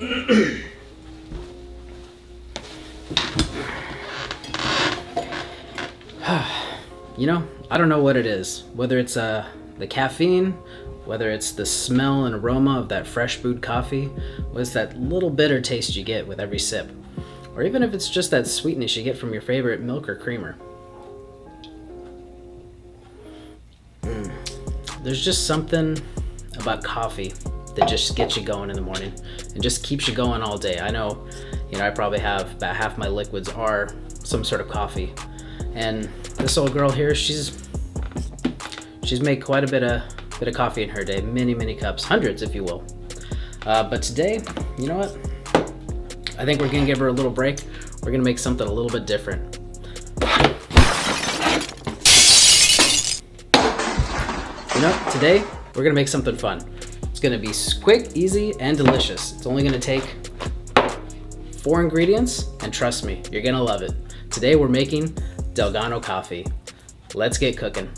You know, I don't know what it is. Whether it's the caffeine, whether it's the smell and aroma of that fresh brewed coffee, or it's that little bitter taste you get with every sip, or even if it's just that sweetness you get from your favorite milk or creamer. There's just something about coffee that just gets you going in the morning and just keeps you going all day. I know, I probably have about half my liquids are some sort of coffee. And this old girl here, she's made quite a bit of coffee in her day, many cups, hundreds if you will. But today, you know what? I think we're gonna give her a little break. We're gonna make something a little bit different. Today we're gonna make something fun. It's gonna be quick, easy, and delicious. It's only gonna take 4 ingredients, and trust me, you're gonna love it. Today we're making Dalgona coffee. Let's get cooking.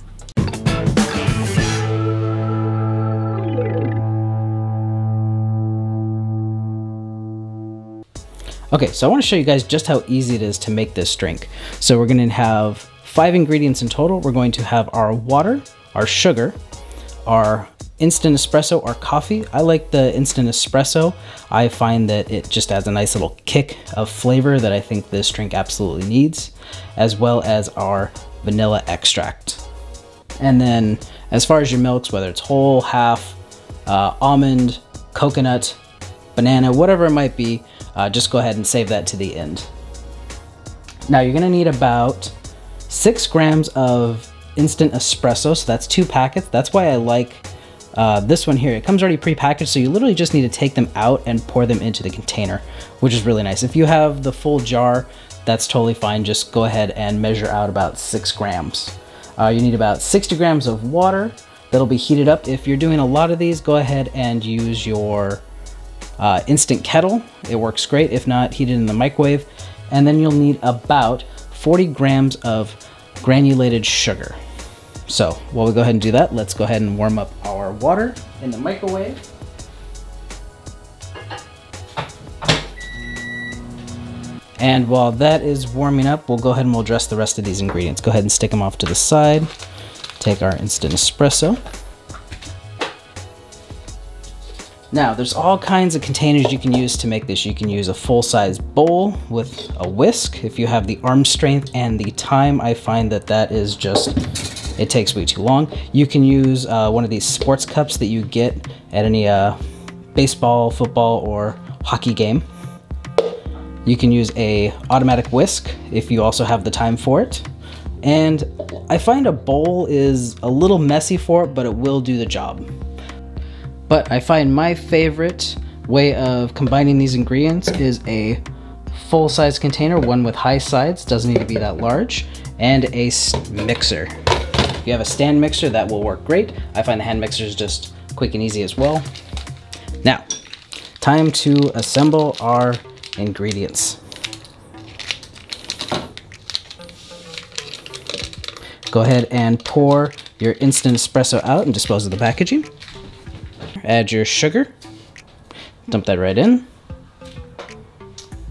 Okay, so I want to show you guys just how easy it is to make this drink. So we're going to have 5 ingredients in total. We're going to have our water, our sugar, our instant espresso, or coffee. I like the instant espresso. I find that it just adds a nice little kick of flavor that I think this drink absolutely needs, as well as our vanilla extract. And then as far as your milks, whether it's whole, half, almond, coconut, banana, whatever it might be, just go ahead and save that to the end. Now you're gonna need about 6 grams of instant espresso, so that's 2 packets. That's why I like this one here. It comes already pre-packaged, so you literally just need to take them out and pour them into the container, which is really nice. If you have the full jar, that's totally fine. Just go ahead and measure out about 6 grams. You need about 60 grams of water that'll be heated up. If you're doing a lot of these, go ahead and use your instant kettle. It works great. If not, heat it in the microwave. And then you'll need about 40 grams of granulated sugar. So while we go ahead and do that, let's go ahead and warm up our water in the microwave. And while that is warming up, we'll go ahead and we'll address the rest of these ingredients. Go ahead and stick them off to the side. Take our instant espresso. Now, there's all kinds of containers you can use to make this. You can use a full-size bowl with a whisk. If you have the arm strength and the time, I find that that is just, it takes way too long. You can use one of these sports cups that you get at any baseball, football, or hockey game. You can use a automatic whisk if you also have the time for it. And I find a bowl is a little messy for it, but it will do the job. But I find my favorite way of combining these ingredients is a full-size container, one with high sides, doesn't need to be that large, and a mixer. If you have a stand mixer, that will work great. I find the hand mixer is just quick and easy as well. Now, time to assemble our ingredients. Go ahead and pour your instant espresso out and dispose of the packaging. Add your sugar, dump that right in,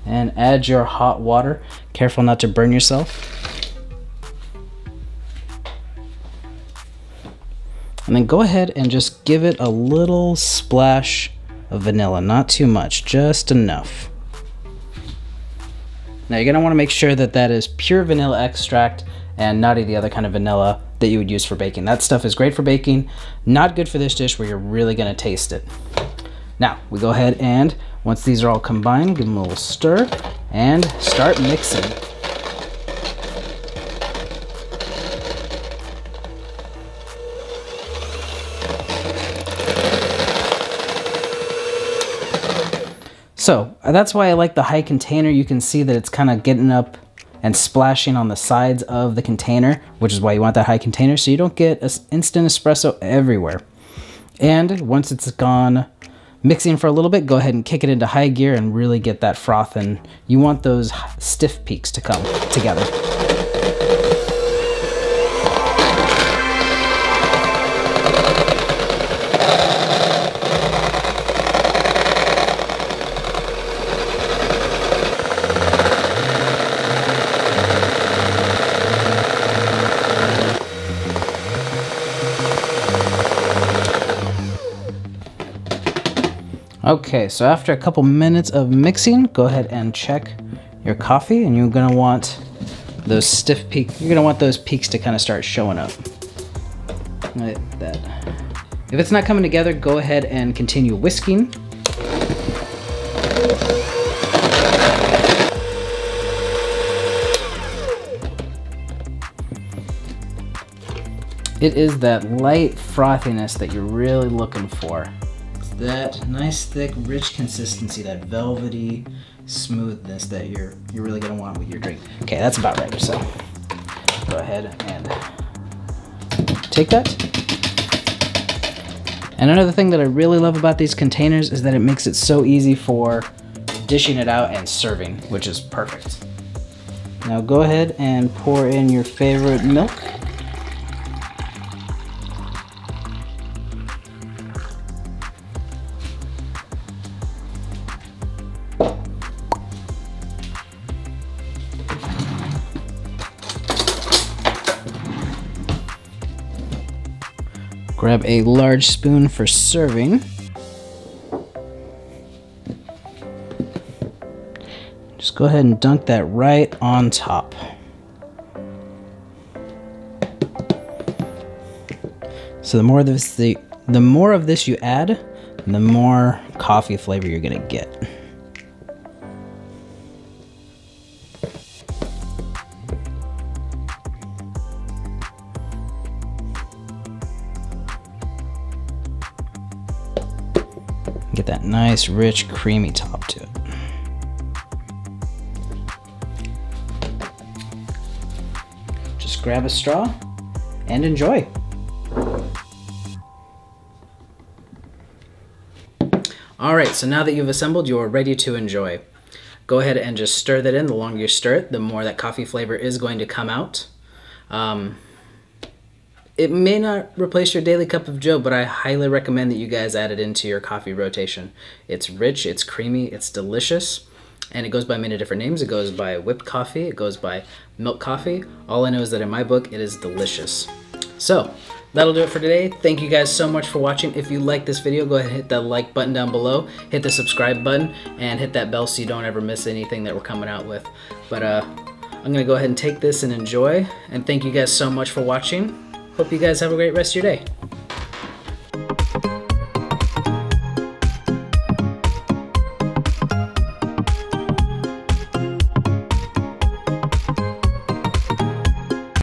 and add your hot water. Careful not to burn yourself. And then go ahead and just give it a little splash of vanilla, not too much, just enough. Now you're gonna wanna make sure that that is pure vanilla extract and not any other kind of vanilla that you would use for baking. That stuff is great for baking, not good for this dish where you're really gonna taste it. Now, we go ahead and, once these are all combined, give them a little stir and start mixing. So, that's why I like the high container. You can see that it's kind of getting up and splashing on the sides of the container, which is why you want that high container so you don't get instant espresso everywhere. And once it's gone mixing for a little bit, go ahead and kick it into high gear and really get that froth, and you want those stiff peaks to come together. Okay, so after a couple minutes of mixing, go ahead and check your coffee, and you're gonna want those stiff peaks. You're gonna want those peaks to kind of start showing up. Like that. If it's not coming together, go ahead and continue whisking. It is that light frothiness that you're really looking for. It's that nice, thick, rich consistency, that velvety smoothness that you're really gonna want with your drink. Okay, that's about right. So go ahead and take that. And another thing that I really love about these containers is that it makes it so easy for dishing it out and serving, which is perfect. Now go ahead and pour in your favorite milk. Grab a large spoon for serving. Just go ahead and dunk that right on top. So the more of this you add, the more coffee flavor you're gonna get. Get that nice, rich, creamy top to it. Just grab a straw and enjoy. All right, so now that you've assembled, you are ready to enjoy. Go ahead and just stir that in. The longer you stir it, the more that coffee flavor is going to come out. It may not replace your daily cup of joe, but I highly recommend that you guys add it into your coffee rotation. It's rich, it's creamy, it's delicious, and it goes by many different names. It goes by whipped coffee, it goes by milk coffee. All I know is that in my book, it is delicious. So, that'll do it for today. Thank you guys so much for watching. If you like this video, go ahead and hit that like button down below, hit the subscribe button, and hit that bell so you don't ever miss anything that we're coming out with. But I'm gonna go ahead and take this and enjoy, and thank you guys so much for watching. Hope you guys have a great rest of your day.